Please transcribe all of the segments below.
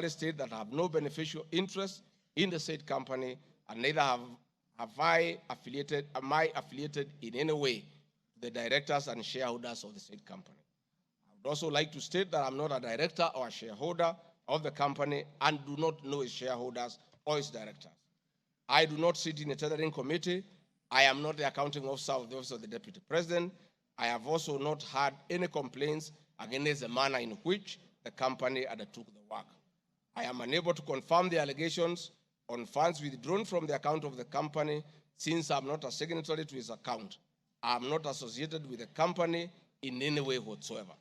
state that I have no beneficial interest in the said company, and neither am I affiliated in any way to the directors and shareholders of the said company. I would also like to state that I'm not a director or a shareholder of the company and do not know its shareholders or its directors. I do not sit in a tendering committee. I am not the accounting officer of the Office of the Deputy President. I have also not had any complaints against the manner in which the company undertook the work. I am unable to confirm the allegations on funds withdrawn from the account of the company since I'm not a signatory to its account. I am not associated with the company in any way whatsoever.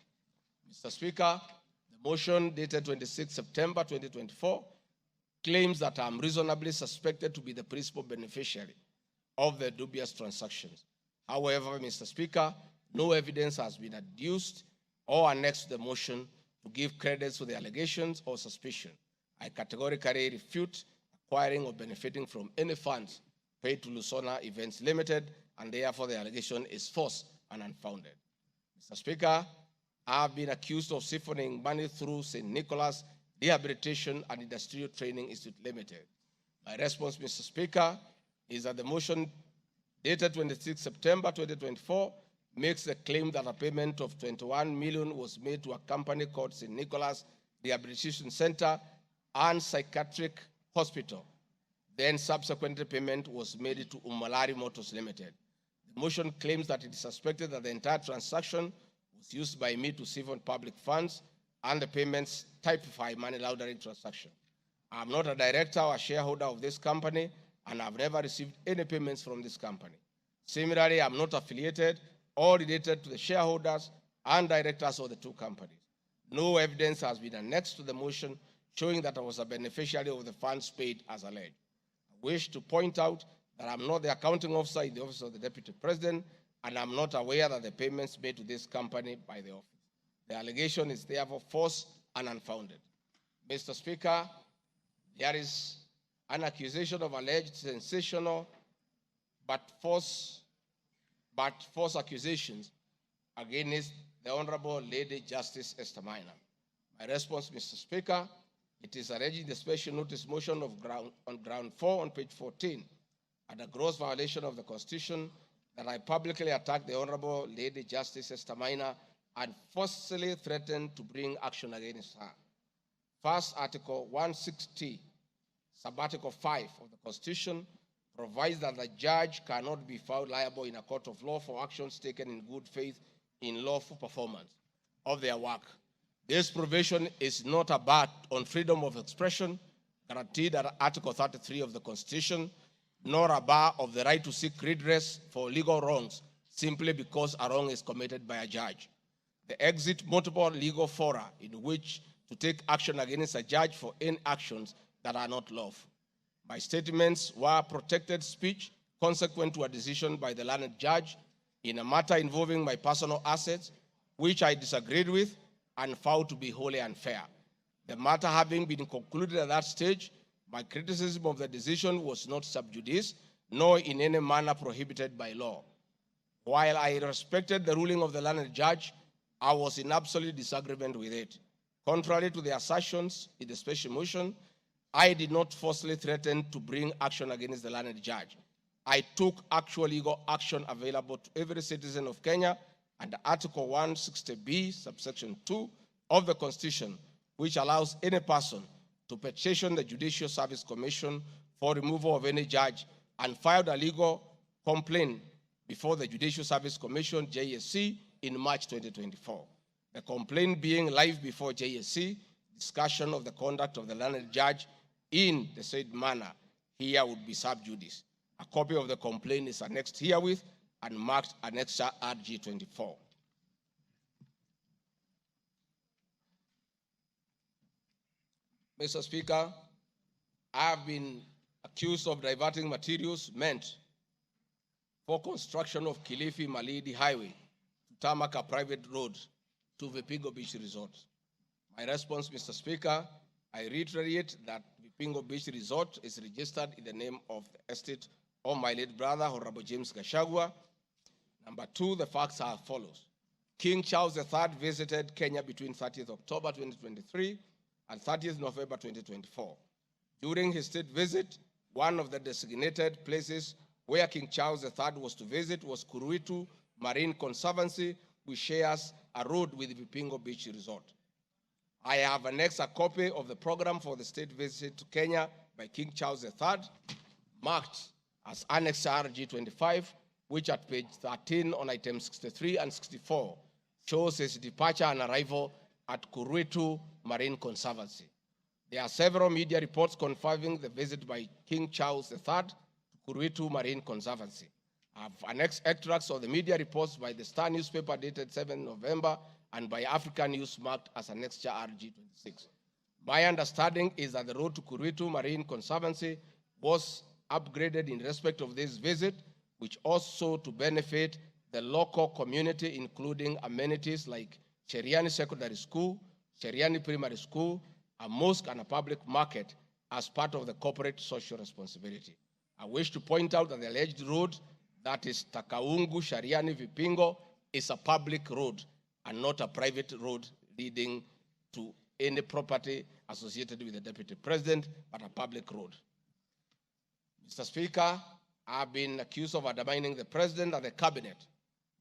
Mr. Speaker, the motion dated 26 September 2024 claims that I am reasonably suspected to be the principal beneficiary of the dubious transactions. However, Mr. Speaker, no evidence has been adduced or annexed to the motion to give credence to the allegations or suspicion. I categorically refute acquiring or benefiting from any funds paid to Lusona Events Limited, and therefore the allegation is false and unfounded. Mr. Speaker, I have been accused of siphoning money through St. Nicholas Rehabilitation and Industrial Training Institute Limited. My response, Mr. Speaker, is that the motion dated 26 September 2024 makes the claim that a payment of 21 million was made to a company called St. Nicholas Rehabilitation Center and Psychiatric Hospital. Then subsequently payment was made to Umalari Motors Limited. The motion claims that it is suspected that the entire transaction was used by me to siphon public funds and the payments typify money laundering transaction. I am not a director or a shareholder of this company, and I've never received any payments from this company. Similarly, I'm not affiliated or related to the shareholders and directors of the two companies. No evidence has been annexed to the motion showing that I was a beneficiary of the funds paid as alleged. I wish to point out that I'm not the accounting officer in the Office of the Deputy President, and I'm not aware that the payments made to this company by the office. The allegation is therefore false and unfounded. Mr. Speaker, there is an accusation of alleged sensational but false accusations against the Honorable Lady Justice Esther Minor. My response, Mr. Speaker, it is alleged in the special notice motion on ground 4 on page 14 at a gross violation of the Constitution that I publicly attacked the Honorable Lady Justice Esther Minor and forcefully threatened to bring action against her. First, Article 160, Sub-Article 5 of the Constitution provides that the judge cannot be found liable in a court of law for actions taken in good faith in lawful performance of their work. This provision is not a bar on freedom of expression guaranteed at Article 33 of the Constitution, nor a bar of the right to seek redress for legal wrongs simply because a wrong is committed by a judge. They exit multiple legal fora in which to take action against a judge for any actions that are not lawful. My statements were protected speech consequent to a decision by the learned judge in a matter involving my personal assets, which I disagreed with and found to be wholly unfair. The matter having been concluded at that stage, my criticism of the decision was not sub judice, nor in any manner prohibited by law. While I respected the ruling of the learned judge, I was in absolute disagreement with it. Contrary to the assertions in the special motion, I did not falsely threaten to bring action against the learned judge. I took actual legal action available to every citizen of Kenya under Article 160B, subsection 2 of the Constitution, which allows any person to petition the Judicial Service Commission for removal of any judge and filed a legal complaint before the Judicial Service Commission, JSC, in March 2024. The complaint being live before JSC, discussion of the conduct of the learned judge in the said manner here would be sub judice. A copy of the complaint is annexed herewith and marked Annexure RG 24. Mr. Speaker, I have been accused of diverting materials meant for construction of Kilifi Malindi Highway to tarmac a private road to Vipingo Beach Resort. My response, Mr. Speaker, I reiterate that Vipingo Beach Resort is registered in the name of the estate of my late brother, Honorable James Gachagua. Number two, the facts are as follows. King Charles III visited Kenya between 30th October 2023 and 30th November 2024. During his state visit, one of the designated places where King Charles III was to visit was Kuruitu Marine Conservancy, which shares a road with Vipingo Beach Resort. I have annexed a copy of the program for the state visit to Kenya by King Charles III, marked as Annex RG 25, which at page 13 on items 63 and 64 shows his departure and arrival at Kuruitu Marine Conservancy. There are several media reports confirming the visit by King Charles III to Kuruitu Marine Conservancy. I have annexed extracts of the media reports by the Star newspaper dated 7 November and by African News marked as Annexure RG 26. My understanding is that the road to Kuruitu Marine Conservancy was upgraded in respect of this visit, which also to benefit the local community, including amenities like Sheriani Secondary School, Sheriani Primary School, a mosque, and a public market as part of the corporate social responsibility. I wish to point out that the alleged road, that is Takaungu Sheriani Vipingo, is a public road and not a private road leading to any property associated with the Deputy President, but a public road. Mr. Speaker, I've been accused of undermining the President and the Cabinet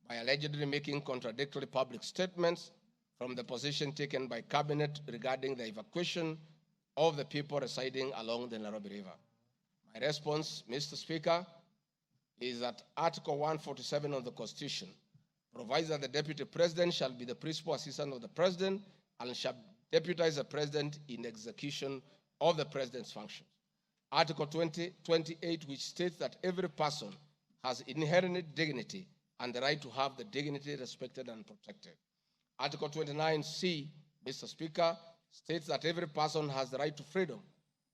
by allegedly making contradictory public statements from the position taken by Cabinet regarding the evacuation of the people residing along the Nairobi River. My response, Mr. Speaker, is that Article 147 of the Constitution provides that the Deputy President shall be the principal assistant of the President and shall deputize the President in execution of the President's functions. Article 28, which states that every person has inherent dignity and the right to have the dignity respected and protected. Article 29C, Mr. Speaker, states that every person has the right to freedom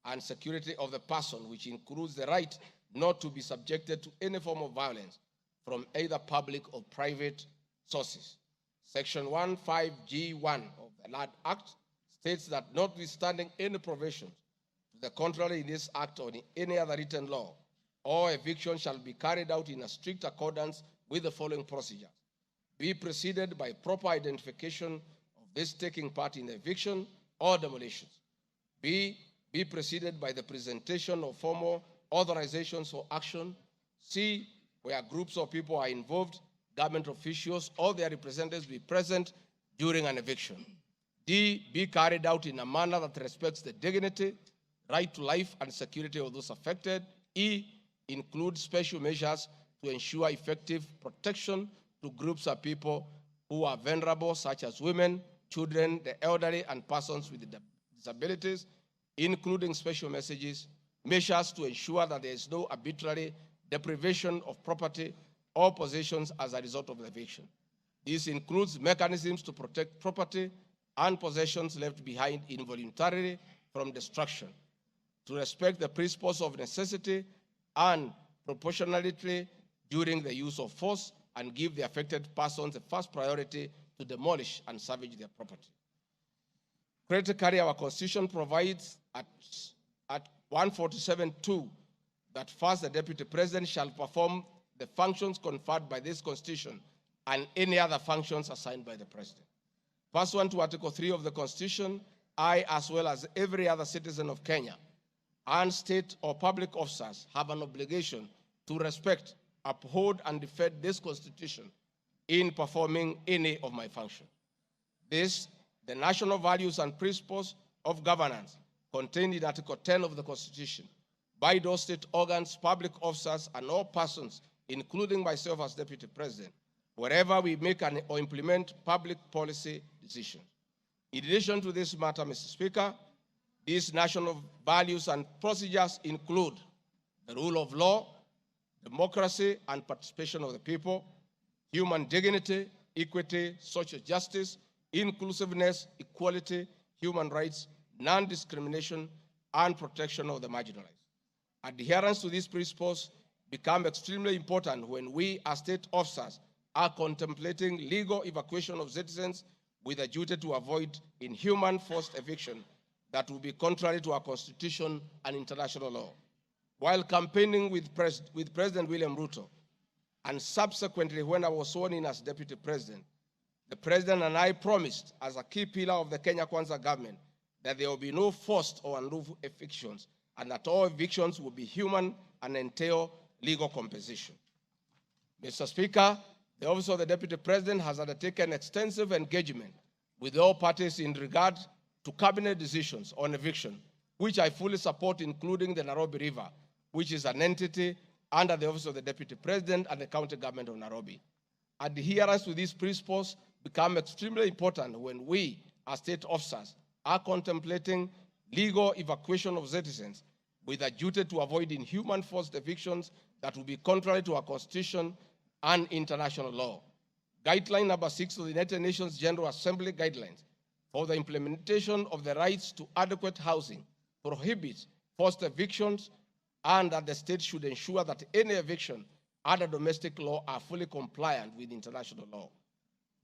and security of the person, which includes the right not to be subjected to any form of violence from either public or private sources. Section 15G1 of the Land Act states that notwithstanding any provisions to the contrary in this act or in any other written law, all eviction shall be carried out in a strict accordance with the following procedures. Be preceded by proper identification of this taking part in eviction or demolitions. Be preceded by the presentation of formal authorizations for action. C, where groups of people are involved, government officials or their representatives be present during an eviction. D, be carried out in a manner that respects the dignity, right to life and security of those affected. E, include special measures to ensure effective protection to groups of people who are vulnerable, such as women, children, the elderly, and persons with disabilities, including special measures to ensure that there is no arbitrary deprivation of property or possessions as a result of the eviction. This includes mechanisms to protect property and possessions left behind involuntarily from destruction, to respect the principles of necessity and proportionality during the use of force, and give the affected persons the first priority to demolish and salvage their property. Critically, our Constitution provides at 147(2) that first the Deputy President shall perform the functions conferred by this Constitution and any other functions assigned by the President. Pursuant to Article 3 of the Constitution, I, as well as every other citizen of Kenya, and state or public officers have an obligation to respect, uphold, and defend this Constitution in performing any of my functions. This, the national values and principles of governance contained in Article 10 of the Constitution by those state organs, public officers, and all persons, including myself as Deputy President, wherever we make or implement public policy decisions. In addition to this matter, Mr. Speaker, these national values and procedures include the rule of law, democracy and participation of the people, human dignity, equity, social justice, inclusiveness, equality, human rights, non-discrimination, and protection of the marginalized. Adherence to these principles become extremely important when we as state officers are contemplating legal evacuation of citizens with a duty to avoid inhuman forced eviction that will be contrary to our Constitution and international law. While campaigning with President William Ruto, and subsequently when I was sworn in as Deputy President, the President and I promised as a key pillar of the Kenya Kwanza government that there will be no forced or unlawful evictions, and that all evictions will be human and entail legal compensation. Mr. Speaker, the Office of the Deputy President has undertaken extensive engagement with all parties in regard to cabinet decisions on eviction, which I fully support, including the Nairobi River, which is an entity under the Office of the Deputy President and the County Government of Nairobi. Adherence to these principles become extremely important when we, as state officers, are contemplating legal evacuation of citizens with a duty to avoid inhuman forced evictions that will be contrary to our Constitution and international law. Guideline number 6 of the United Nations General Assembly Guidelines for the implementation of the rights to adequate housing prohibits forced evictions, and that the state should ensure that any eviction under domestic law are fully compliant with international law.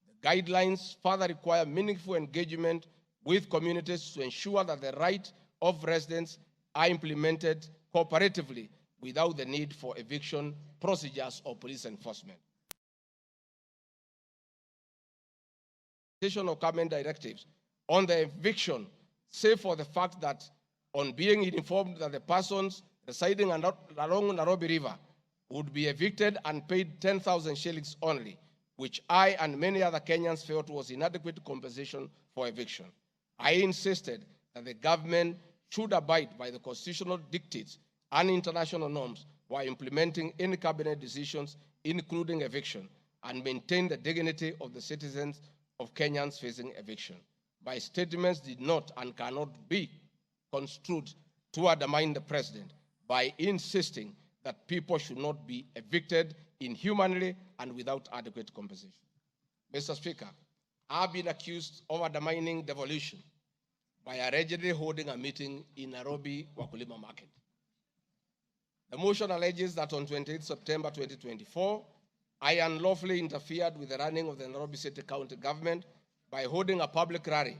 The guidelines further require meaningful engagement with communities to ensure that the rights of residents are implemented cooperatively without the need for eviction procedures or police enforcement. Of government directives on the eviction, save for the fact that on being informed that the persons residing along Nairobi River would be evicted and paid 10,000 shillings only, which I and many other Kenyans felt was inadequate compensation for eviction. I insisted that the government should abide by the constitutional dictates and international norms while implementing any cabinet decisions, including eviction, and maintain the dignity of the citizens of Kenyans facing eviction. My statements did not and cannot be construed to undermine the president by insisting that people should not be evicted inhumanly and without adequate compensation. Mr. Speaker, I've been accused of undermining devolution by allegedly holding a meeting in Nairobi Wakulima Market. The motion alleges that on 28 September 2024, I unlawfully interfered with the running of the Nairobi City County government by holding a public rally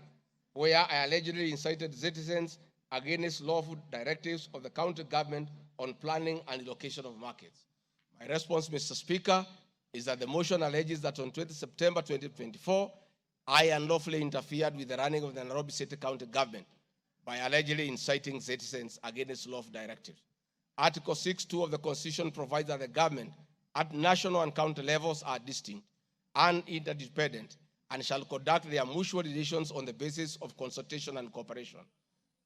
where I allegedly incited citizens against lawful directives of the county government on planning and location of markets. My response, Mr. Speaker, is that the motion alleges that on 20 September 2024, I unlawfully interfered with the running of the Nairobi City County government by allegedly inciting citizens against lawful directives. Article 6(2) of the Constitution provides that the government at national and county levels are distinct and interdependent and shall conduct their mutual relations on the basis of consultation and cooperation.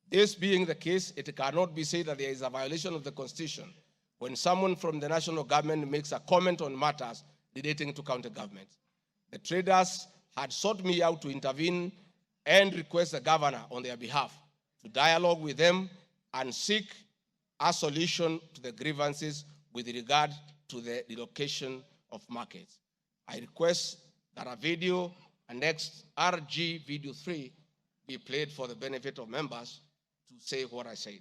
This being the case, it cannot be said that there is a violation of the Constitution when someone from the national government makes a comment on matters relating to county governments. The traders had sought me out to intervene and request the governor on their behalf to dialogue with them and seek a solution to the grievances with regard to the relocation of markets. I request that a video annexed RG Video 3 be played for the benefit of members to say what I said.